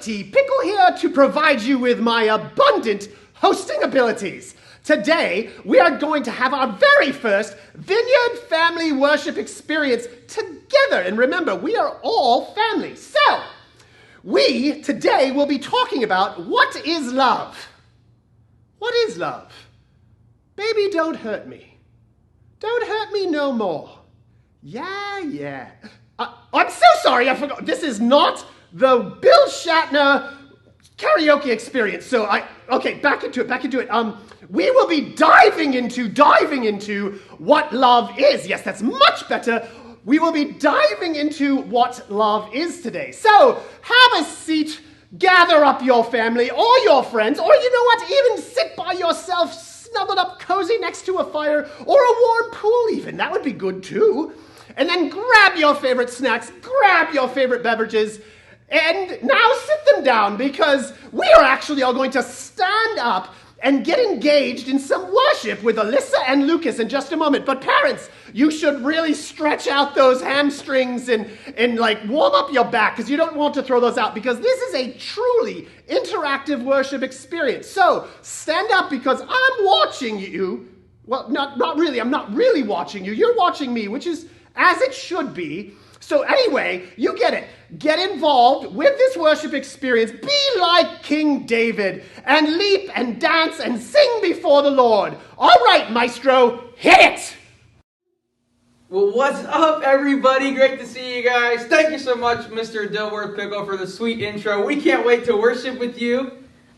Tea, Pickle here to provide you with my abundant hosting abilities. Today, we are going to have our very first Vineyard Family Worship experience together. And remember, we are all family. So, we today will be talking about what is love. What is love? Baby, don't hurt me. Don't hurt me no more. Yeah. I'm so sorry, I forgot. This is not the Bill Shatner karaoke experience. So okay, back into it. We will be diving into what love is. Yes, that's much better. We will be diving into what love is today. So have a seat, gather up your family or your friends, or you know what, even sit by yourself, snuggled up cozy next to a fire or a warm pool even. That would be good too. And then grab your favorite snacks, grab your favorite beverages, and now sit them down because we are actually all going to stand up and get engaged in some worship with Alyssa and Lucas in just a moment. But parents, you should really stretch out those hamstrings and like warm up your back because you don't want to throw those out because this is a truly interactive worship experience. So stand up because I'm watching you. Well, not really. I'm not really watching you. You're watching me, which is as it should be. So anyway, you get it. Get involved with this worship experience. Be like King David and leap and dance and sing before the Lord. All right, Maestro, hit it! Well, what's up, everybody? Great to see you guys. Thank you so much, Mr. Dilworth Pickle, for the sweet intro. We can't wait to worship with you.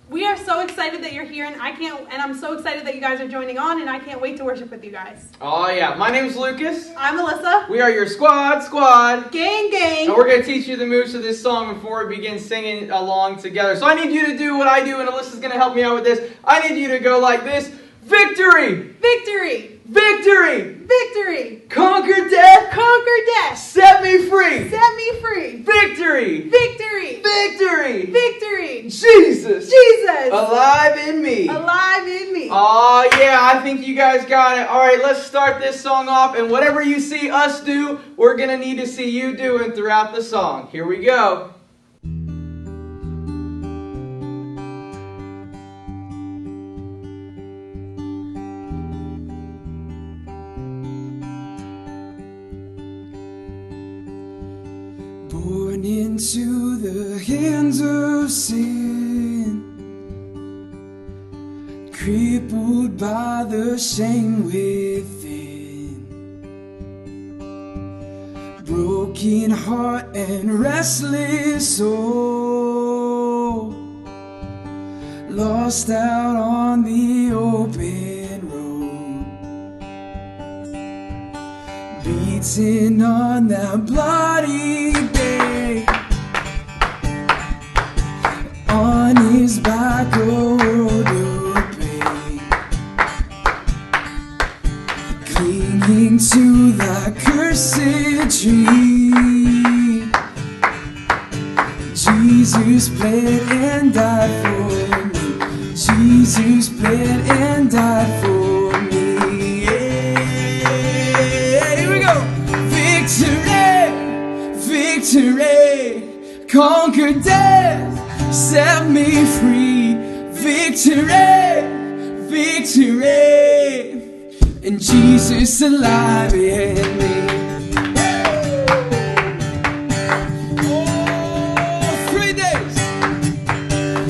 We are so excited that you're here, and I'm so excited that you guys are joining on, and I can't wait to worship with you guys. Oh yeah, my name's Lucas. I'm Alyssa. We are your squad. Gang. And we're going to teach you the moves of this song before we begin singing along together. So I need you to do what I do, and Alyssa's going to help me out with this. I need you to go like this. Victory! Victory! Victory! Victory! Conquer death! Conquer death! Set me free! Set me free! Victory! Victory! Victory! Victory! Jesus! Alive in me! Alive in me! Oh yeah, I think you guys got it. Alright, let's start this song off, and whatever you see us do, we're gonna need to see you doing throughout the song. Here we go. Born into the hands of sin, crippled by the shame within, broken heart and restless soul, lost out on the open road, beaten on that bloody day, on his back a world of pain, clinging to that cursed tree. Jesus bled and died for me. Jesus bled and died for me. Yeah. Here we go. Victory, conquer death, set me free. Victory, and Jesus alive in me. Oh, 3 days,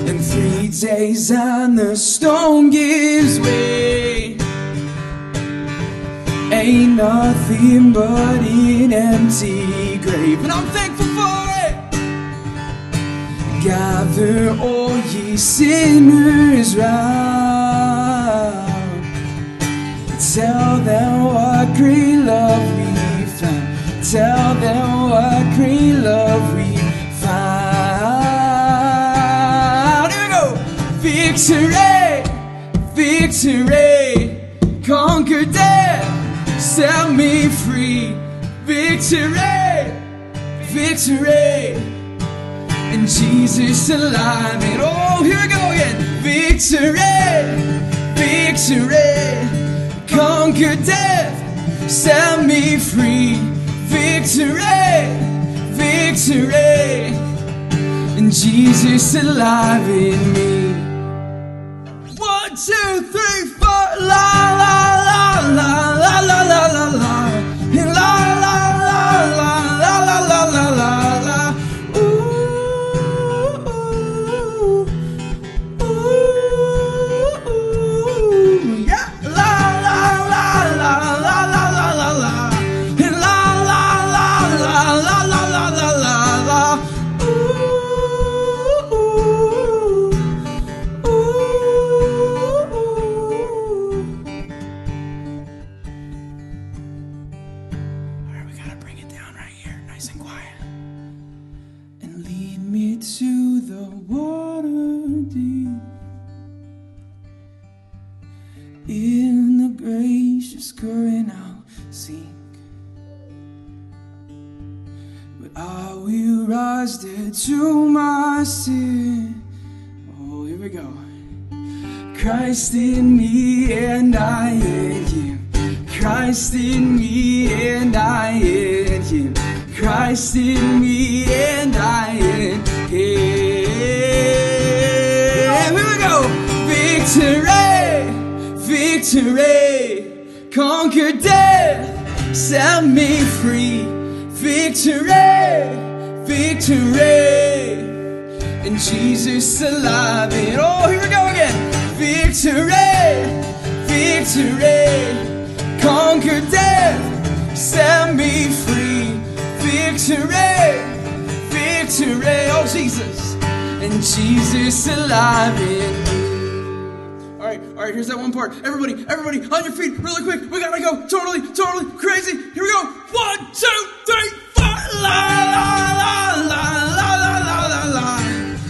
and 3 days, and the stone gives way. Ain't nothing but an empty grave, and I'm thankful for it. Gather all ye sinners round, tell them what great love we found. Tell them what great love we found. Here we go. Victory, conquer death, set me free. Victory, and Jesus alive. And oh, here we go again. Victory, conquer death, set me free. Victory, and and Jesus alive in me. 1, 2, 3, 4, la la la la la la la la la, la la la la la la la la la la. Ooh, ooh, ooh, yeah. La la la la la la la la la, la la la la la la la la la la. Ooh, ooh, ooh. Alright, we gotta bring it down right here, nice and quiet. And lead me to the water deep, in the gracious current I'll sink. But I will rise there to my sin. Oh, here we go. Christ in me and I in Him. Christ in me and I in Him. Christ in me and I in Him. Here we go. Victory, victory, conquer death, set me free. Victory, victory, and Jesus alive in. Oh, here we go again. Victory, victory, conquer death, set me free. Victory, victory, oh Jesus, and Jesus alive in me. All right, here's that one part. Everybody, on your feet, really quick. We gotta go totally crazy. Here we go. 1, 2, 3, 4. La la la la la la la la la.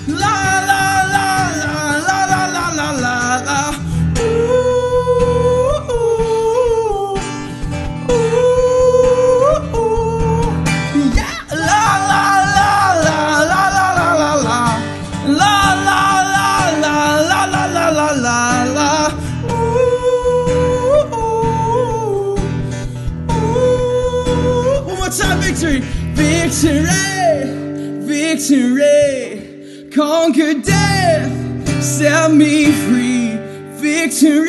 La la la la la la la la la la. Ooh, ooh, ooh, ooh. Yeah. La la la la la la la la la. La la la la la la la la la la. Time, victory, victory, victory, conquer death, set me free. Victory,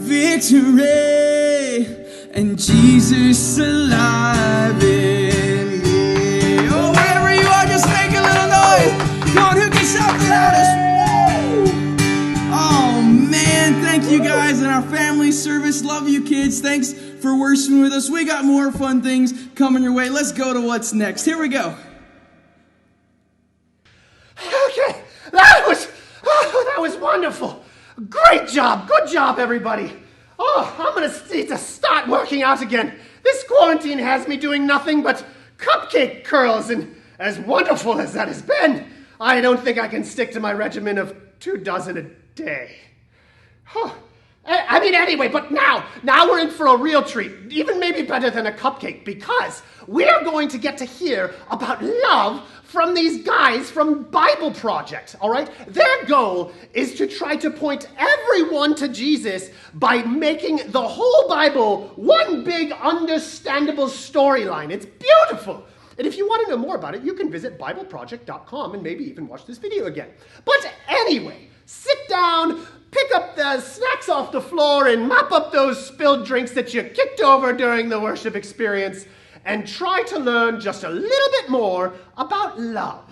victory, and Jesus alive in me. Oh, wherever you are, just make a little noise. Come on, who can shout the loudest? Woo! Oh man, thank you guys in our family service. Love you kids. Thanks for worshiping with us. We got more fun things coming your way. Let's go to what's next. Here we go. Okay, that was wonderful. Great job. Good job, everybody. Oh, I'm going to need to start working out again. This quarantine has me doing nothing but cupcake curls, and as wonderful as that has been, I don't think I can stick to my regimen of 24 a day. Huh. I mean, anyway, but now we're in for a real treat, even maybe better than a cupcake, because we are going to get to hear about love from these guys from Bible Project, all right? Their goal is to try to point everyone to Jesus by making the whole Bible one big understandable storyline. It's beautiful. And if you want to know more about it, you can visit BibleProject.com and maybe even watch this video again. But anyway, sit down, pick up the snacks off the floor, and mop up those spilled drinks that you kicked over during the worship experience, and try to learn just a little bit more about love.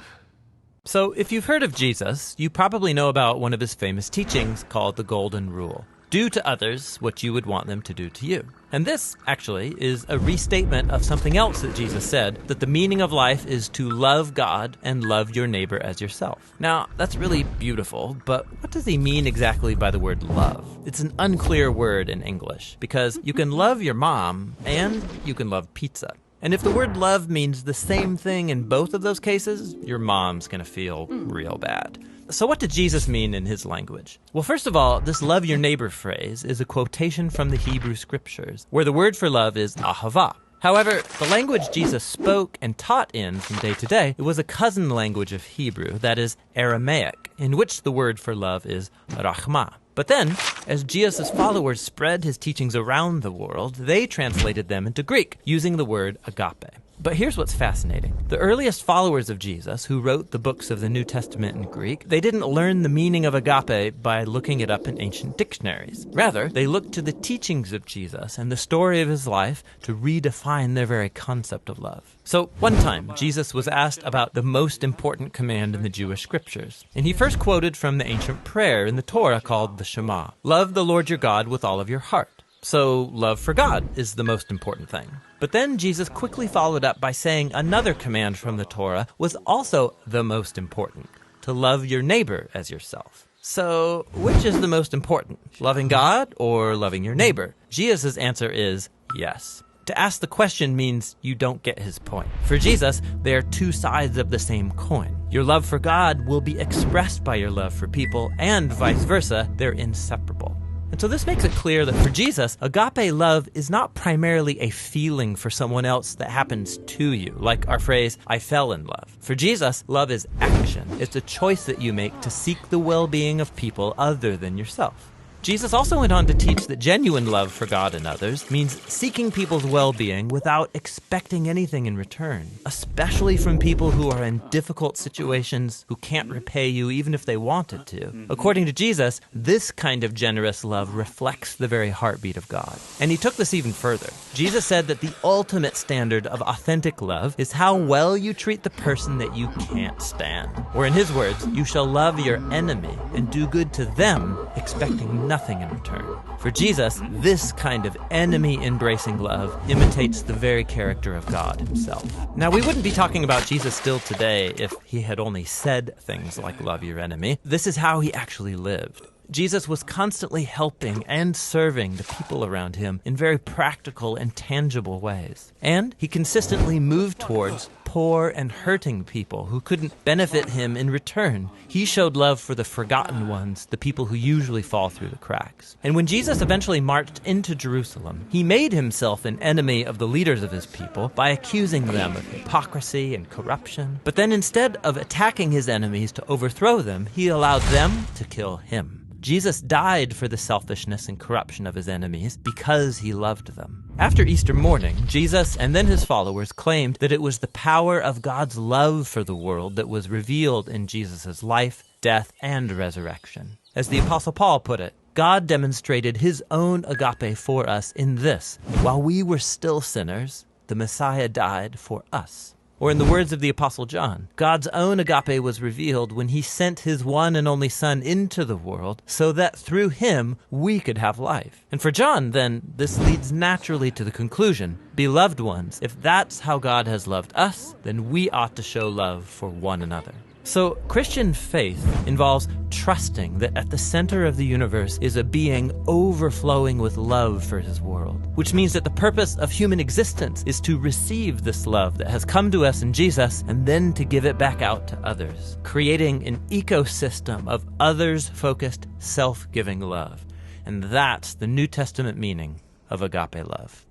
So, if you've heard of Jesus, you probably know about one of his famous teachings called the Golden Rule. Do to others what you would want them to do to you. And this, actually, is a restatement of something else that Jesus said, that the meaning of life is to love God and love your neighbor as yourself. Now, that's really beautiful, but what does he mean exactly by the word love? It's an unclear word in English, because you can love your mom and you can love pizza. And if the word love means the same thing in both of those cases, your mom's gonna feel real bad. So what did Jesus mean in his language? Well, first of all, this love your neighbor phrase is a quotation from the Hebrew scriptures, where the word for love is ahava. However, the language Jesus spoke and taught in from day to day, it was a cousin language of Hebrew, that is Aramaic, in which the word for love is rachma. But then, as Jesus' followers spread his teachings around the world, they translated them into Greek, using the word agape. But here's what's fascinating. The earliest followers of Jesus, who wrote the books of the New Testament in Greek, they didn't learn the meaning of agape by looking it up in ancient dictionaries. Rather, they looked to the teachings of Jesus and the story of his life to redefine their very concept of love. So one time, Jesus was asked about the most important command in the Jewish scriptures. And he first quoted from the ancient prayer in the Torah called the Shema. Love the Lord your God with all of your heart. So love for God is the most important thing. But then Jesus quickly followed up by saying another command from the Torah was also the most important, to love your neighbor as yourself. So which is the most important, loving God or loving your neighbor? Jesus' answer is yes. To ask the question means you don't get his point. For Jesus, they are two sides of the same coin. Your love for God will be expressed by your love for people, and vice versa, they're inseparable. And so this makes it clear that for Jesus, agape love is not primarily a feeling for someone else that happens to you, like our phrase, I fell in love. For Jesus, love is action. It's a choice that you make to seek the well-being of people other than yourself. Jesus also went on to teach that genuine love for God and others means seeking people's well-being without expecting anything in return, especially from people who are in difficult situations, who can't repay you even if they wanted to. According to Jesus, this kind of generous love reflects the very heartbeat of God. And he took this even further. Jesus said that the ultimate standard of authentic love is how well you treat the person that you can't stand. Or in his words, you shall love your enemy and do good to them, expecting nothing in return. For Jesus, this kind of enemy-embracing love imitates the very character of God himself. Now, we wouldn't be talking about Jesus still today if he had only said things like love your enemy. This is how he actually lived. Jesus was constantly helping and serving the people around him in very practical and tangible ways. And he consistently moved towards poor and hurting people who couldn't benefit him in return. He showed love for the forgotten ones, the people who usually fall through the cracks. And when Jesus eventually marched into Jerusalem, he made himself an enemy of the leaders of his people by accusing them of hypocrisy and corruption. But then instead of attacking his enemies to overthrow them, he allowed them to kill him. Jesus died for the selfishness and corruption of his enemies because he loved them. After Easter morning, Jesus and then his followers claimed that it was the power of God's love for the world that was revealed in Jesus' life, death, and resurrection. As the Apostle Paul put it, God demonstrated his own agape for us in this: while we were still sinners, the Messiah died for us. Or in the words of the Apostle John, God's own agape was revealed when he sent his one and only Son into the world so that through him we could have life. And for John, then, this leads naturally to the conclusion, beloved ones, if that's how God has loved us, then we ought to show love for one another. So Christian faith involves trusting that at the center of the universe is a being overflowing with love for his world, which means that the purpose of human existence is to receive this love that has come to us in Jesus and then to give it back out to others, creating an ecosystem of others-focused, self-giving love. And that's the New Testament meaning of agape love.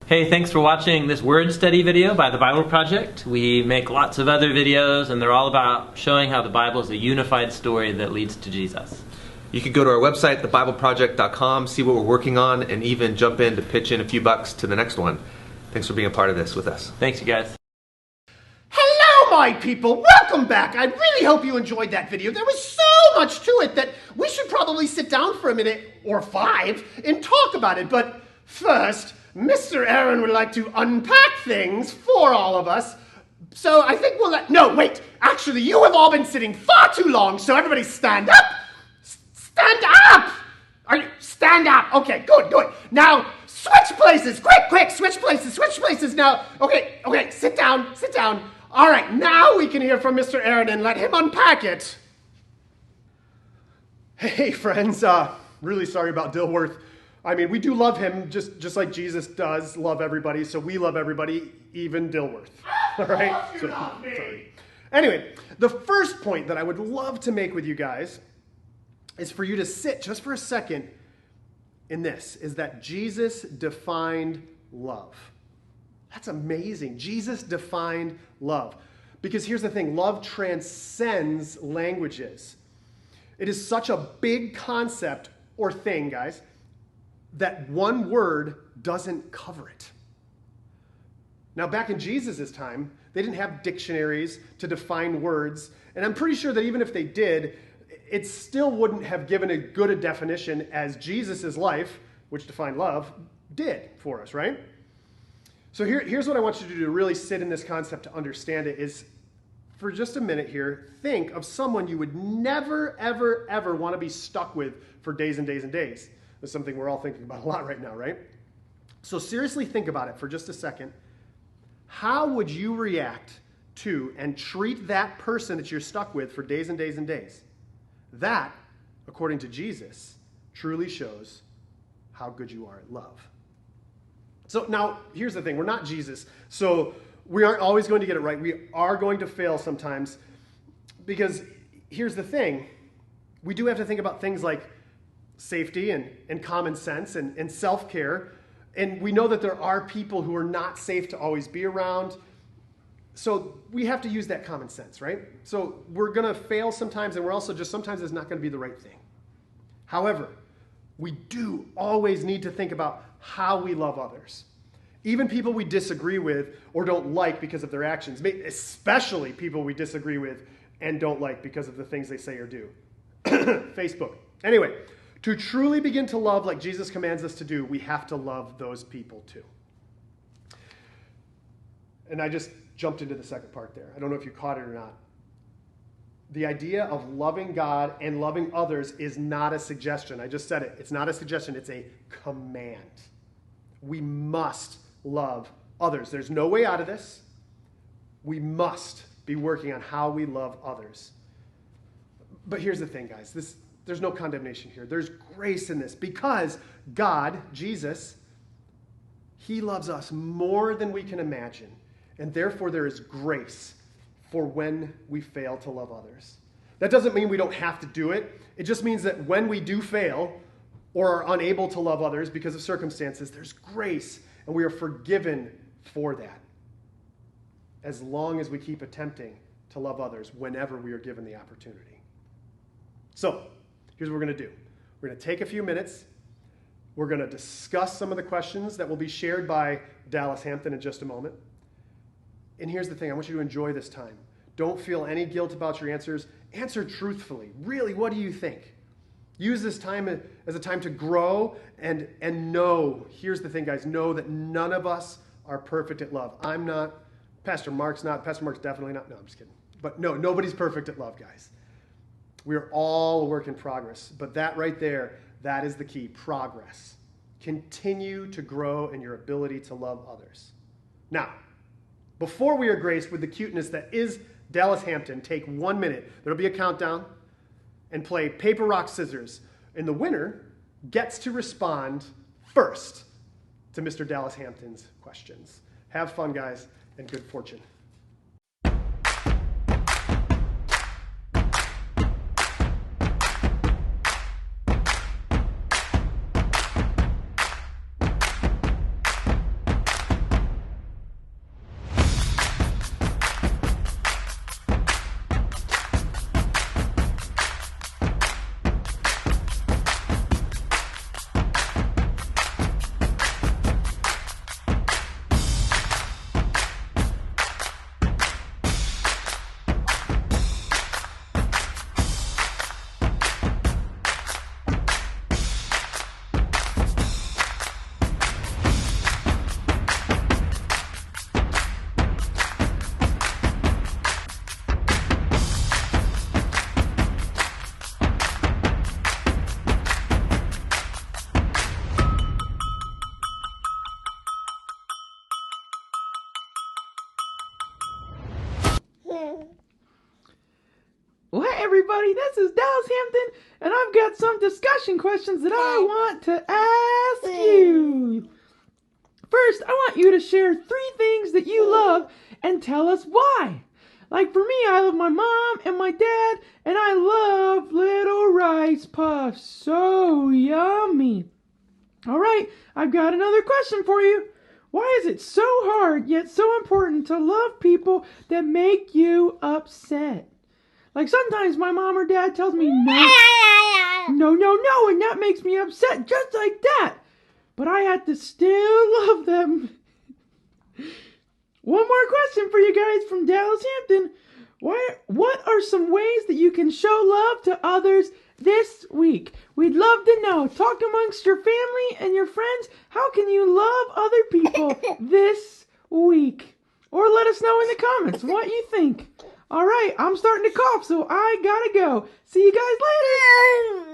Hey, thanks for watching this word study video by the Bible Project. We make lots of other videos, and they're all about showing how the Bible is a unified story that leads to Jesus. You can go to our website, thebibleproject.com, see what we're working on, and even jump in to pitch in a few bucks to the next one. Thanks for being a part of this with us. Thanks, you guys. Hello, my people. Welcome back. I really hope you enjoyed that video. There was so much to it that we should probably sit down for a minute or 5 and talk about it. But first, Mr. Aaron would like to unpack things for all of us. So I think we'll no, wait. Actually, you have all been sitting far too long, so everybody stand up. Stand up! Stand up. Okay, good. Now, switch places. Quick, switch places now. Okay, sit down. All right, now we can hear from Mr. Aaron and let him unpack it. Hey, friends, really sorry about Dilworth. I mean, we do love him just like Jesus does love everybody, so we love everybody, even Dilworth. All right? Sorry. Anyway, the first point that I would love to make with you guys is for you to sit just for a second in this, is that Jesus defined love. That's amazing. Jesus defined love. Because here's the thing, love transcends languages. It is such a big concept or thing, guys, that one word doesn't cover it. Now, back in Jesus' time, they didn't have dictionaries to define words, and I'm pretty sure that even if they did, it still wouldn't have given as good a definition as Jesus' life, which defined love, did for us, right? So here's what I want you to do to really sit in this concept to understand it is, for just a minute here, think of someone you would never, ever, ever want to be stuck with for days and days and days. That's something we're all thinking about a lot right now, right? So seriously think about it for just a second. How would you react to and treat that person that you're stuck with for days and days and days? That, according to Jesus, truly shows how good you are at love. So now, here's the thing. We're not Jesus, so we aren't always going to get it right. We are going to fail sometimes because here's the thing. We do have to think about things like safety and common sense and self-care. And we know that there are people who are not safe to always be around. So we have to use that common sense, right? So we're going to fail sometimes, and we're also just sometimes it's not going to be the right thing. However, we do always need to think about how we love others. Even people we disagree with or don't like because of their actions, especially people we disagree with and don't like because of the things they say or do. Facebook. Anyway, to truly begin to love like Jesus commands us to do, we have to love those people too. And I just jumped into the second part there. I don't know if you caught it or not. The idea of loving God and loving others is not a suggestion. I just said it. It's not a suggestion. It's a command. We must love others. There's no way out of this. We must be working on how we love others. But here's the thing, guys. There's no condemnation here. There's grace in this because God, Jesus, he loves us more than we can imagine. And therefore there is grace for when we fail to love others. That doesn't mean we don't have to do it. It just means that when we do fail or are unable to love others because of circumstances, there's grace and we are forgiven for that. As long as we keep attempting to love others whenever we are given the opportunity. So, here's what we're going to do. We're going to take a few minutes. We're going to discuss some of the questions that will be shared by Dallas Hampton in just a moment. And here's the thing. I want you to enjoy this time. Don't feel any guilt about your answers. Answer truthfully. Really, what do you think? Use this time as a time to grow and know. Here's the thing, guys. Know that none of us are perfect at love. I'm not. Pastor Mark's not. Pastor Mark's definitely not. No, I'm just kidding. But no, nobody's perfect at love, guys. We are all a work in progress. But that right there, that is the key. Progress. Continue to grow in your ability to love others. Now, before we are graced with the cuteness that is Dallas Hampton, take 1 minute. There'll be a countdown and play paper, rock, scissors. And the winner gets to respond first to Mr. Dallas Hampton's questions. Have fun, guys, and good fortune. Well, hey everybody, this is Dallas Hampton, and I've got some discussion questions that I want to ask you. First, I want you to share 3 things that you love and tell us why. Like for me, I love my mom and my dad, and I love little rice puffs. So yummy. All right, I've got another question for you. Why is it so hard yet so important to love people that make you upset? Like sometimes my mom or dad tells me no, and that makes me upset just like that. But I had to still love them. One more question for you guys from Dallas Hampton. What are some ways that you can show love to others this week? We'd love to know. Talk amongst your family and your friends. How can you love other people this week? Or let us know in the comments what you think. All right, I'm starting to cough, so I gotta go. See you guys later.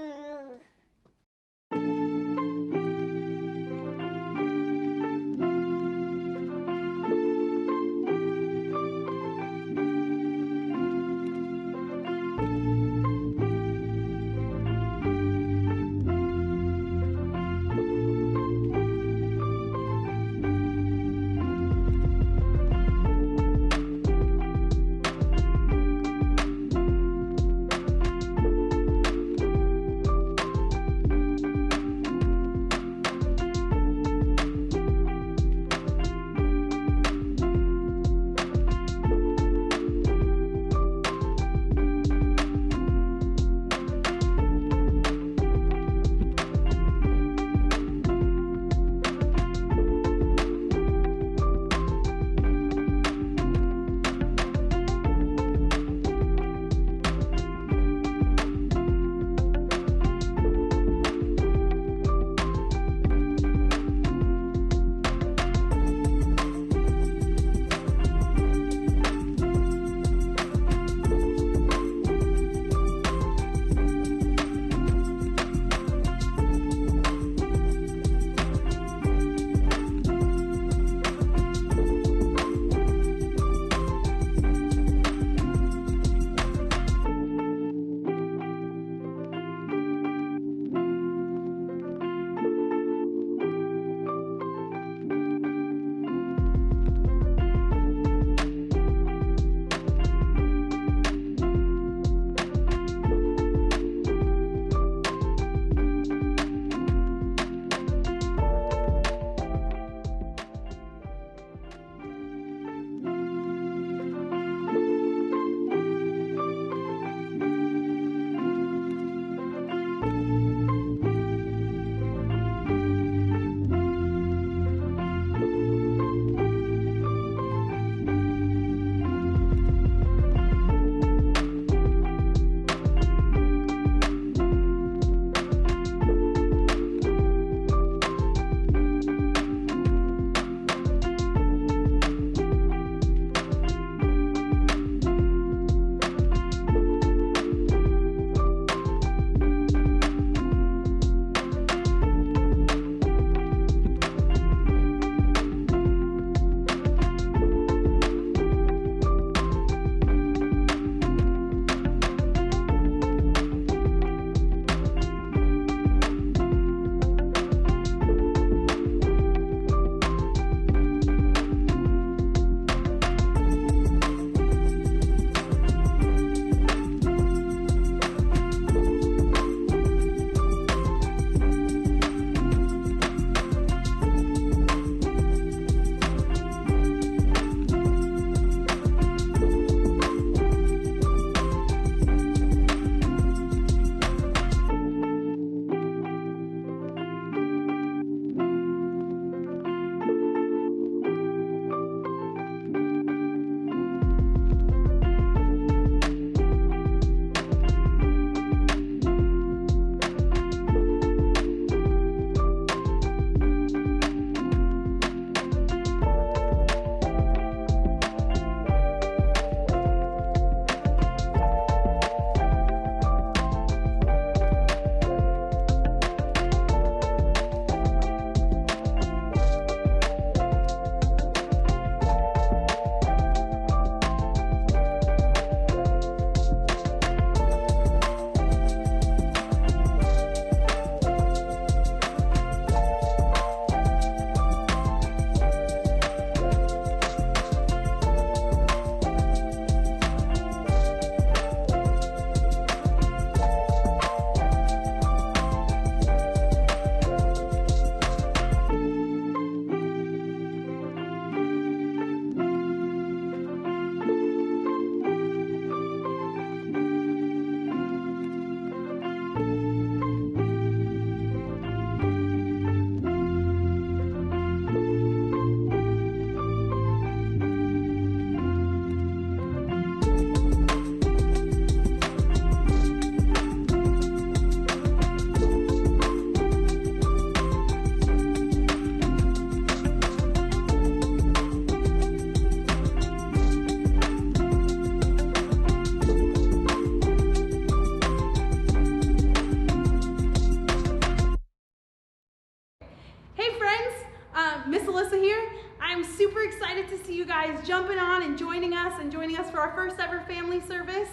Miss Alyssa here. I'm super excited to see you guys jumping on and joining us for our first ever family service.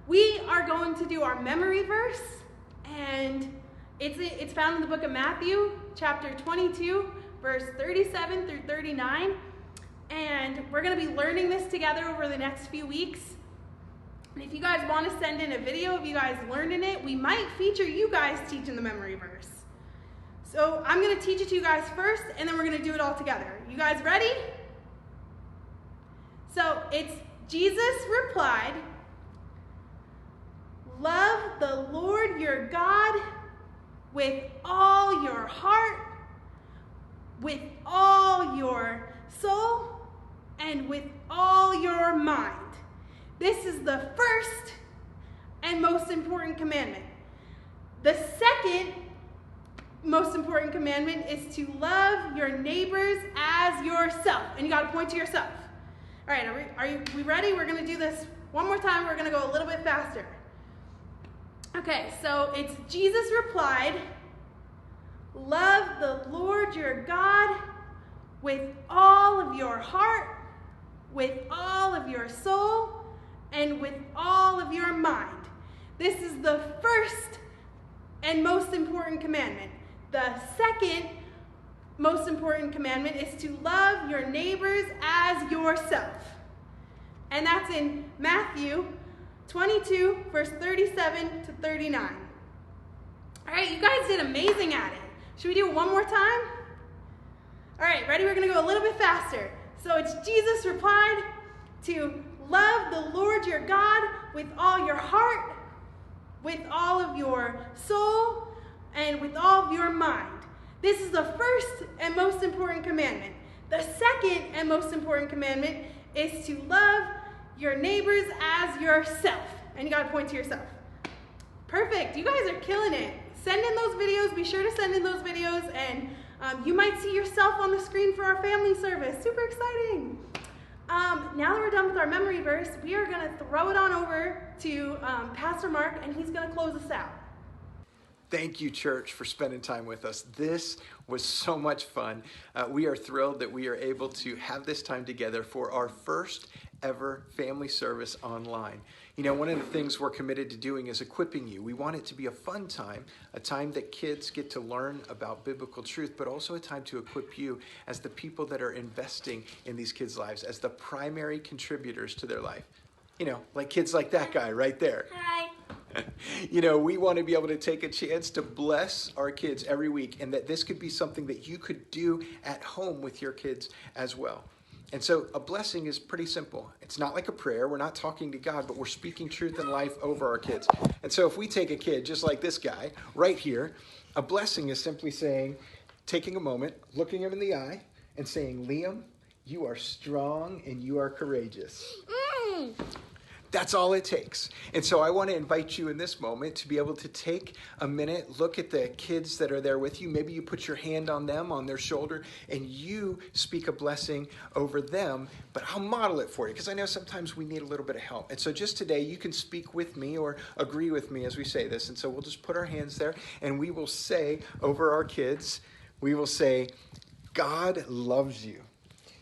We are going to do our memory verse, and it's found in the book of Matthew, chapter 22, verse 37 through 39. And we're going to be learning this together over the next few weeks. And if you guys want to send in a video of you guys learning it, we might feature you guys teaching the memory verse. So I'm going to teach it to you guys first, and then we're going to do it all together. You guys ready? So it's Jesus replied, "Love the Lord your God with all your heart, with all your soul, and with all your mind." This is the first and most important commandment. The second most important commandment is to love your neighbors as yourself. And you got to point to yourself. All right, are we ready? We're going to do this one more time. We're going to go a little bit faster. Okay, so it's Jesus replied, "Love the Lord your God with all of your heart, with all of your soul, and with all of your mind." This is the first and most important commandment. The second most important commandment is to love your neighbors as yourself. And that's in Matthew 22, verse 37 to 39. All right, you guys did amazing at it. Should we do it one more time? All right, ready? We're going to go a little bit faster. So it's Jesus replied to love the Lord your God with all your heart, with all of your soul, and with all of your mind. This is the first and most important commandment. The second and most important commandment is to love your neighbors as yourself. And you got to point to yourself. Perfect. You guys are killing it. Send in those videos. Be sure to send in those videos, and you might see yourself on the screen for our family service. Super exciting. Now that we're done with our memory verse, we are going to throw it on over to Pastor Mark, and he's going to close us out. Thank you, church, for spending time with us. This was so much fun. We are thrilled that we are able to have this time together for our first ever family service online. You know, one of the things we're committed to doing is equipping you. We want it to be a fun time, a time that kids get to learn about biblical truth, but also a time to equip you as the people that are investing in these kids' lives, as the primary contributors to their life. You know, like kids like that guy right there. Hi. You know, we want to be able to take a chance to bless our kids every week, and that this could be something that you could do at home with your kids as well. And so a blessing is pretty simple. It's not like a prayer. We're not talking to God, but we're speaking truth and life over our kids. And so if we take a kid just like this guy right here, a blessing is simply saying, taking a moment, looking him in the eye, and saying, "Liam, you are strong and you are courageous." That's all it takes. And so I want to invite you in this moment to be able to take a minute, look at the kids that are there with you. Maybe you put your hand on them, on their shoulder, and you speak a blessing over them, but I'll model it for you because I know sometimes we need a little bit of help. And so just today, you can speak with me or agree with me as we say this. And so we'll just put our hands there, and we will say over our kids, we will say, "God loves you,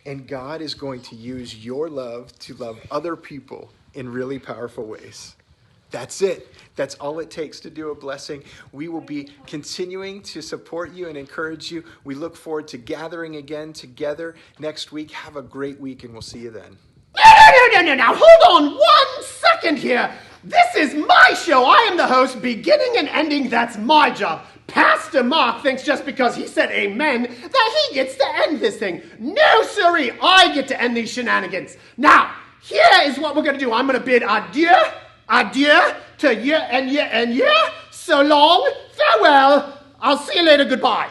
and God is going to use your love to love other people in really powerful ways." That's it. That's all it takes to do a blessing. We will be continuing to support you and encourage you. We look forward to gathering again together next week. Have a great week, and we'll see you then. No. Now, hold on 1 second here. This is my show. I am the host. Beginning and ending, that's my job. Pastor Mark thinks just because he said amen that he gets to end this thing. No, sirree. I get to end these shenanigans. Now, here is what we're going to do. I'm going to bid adieu to you and you and you. So long, farewell. I'll see you later. Goodbye.